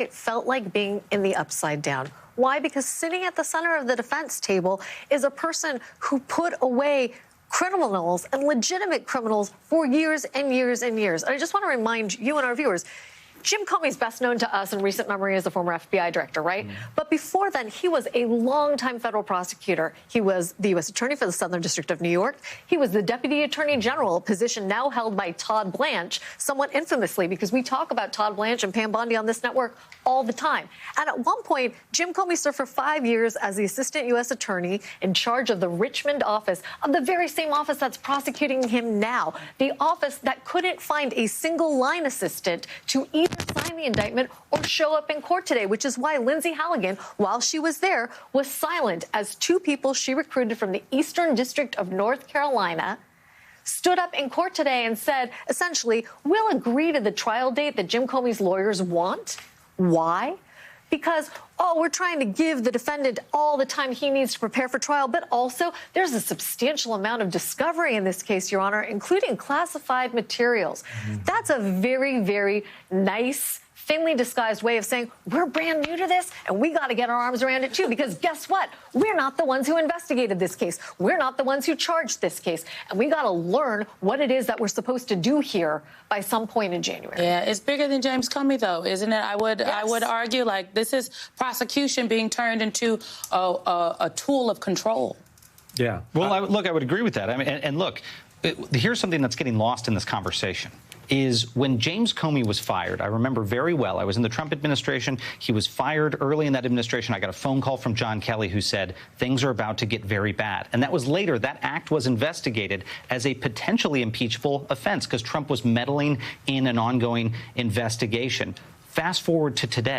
It felt like being in the upside down. Why? Because sitting at the center of the defense table is a person who put away criminals and legitimate criminals for years and years and years. And I just want to remind you and our viewers, Jim Comey is best known to us in recent memory as the former FBI director, right? But before then, he was a longtime federal prosecutor. He was the U.S. attorney for the Southern District of New York. He was the deputy attorney general, a position now held by Todd Blanche, somewhat infamously, because we talk about Todd Blanche and Pam Bondi on this network all the time. And at one point, Jim Comey served for 5 years as the assistant U.S. attorney in charge of the Richmond office of the very same office that's prosecuting him now, the office that couldn't find a single line assistant to either sign the indictment or show up in court today, which is why Lindsay Halligan, while she was there, was silent as two people she recruited from the Eastern District of North Carolina stood up in court today and said, essentially, we'll agree to the trial date that Jim Comey's lawyers want. Why? Because, we're trying to give the defendant all the time he needs to prepare for trial, but also there's a substantial amount of discovery in this case, Your Honor, including classified materials. That's a very, very nice, thinly disguised way of saying we're brand new to this and we got to get our arms around it, too, because guess what? We're not the ones who investigated this case. We're not the ones who charged this case. And we got to learn what it is that we're supposed to do here by some point in January. Yeah, it's bigger than James Comey, though, isn't it? I would argue, like, this is prosecution being turned into a tool of control. Yeah. Well, I would agree with that. I mean, and look, here's something that's getting lost in this conversation. Is when James Comey was fired, I remember very well, I was in the Trump administration. He was fired early in that administration. I got a phone call from John Kelly who said, things are about to get very bad. And that was later. That act was investigated as a potentially impeachable offense because Trump was meddling in an ongoing investigation. Fast forward to today.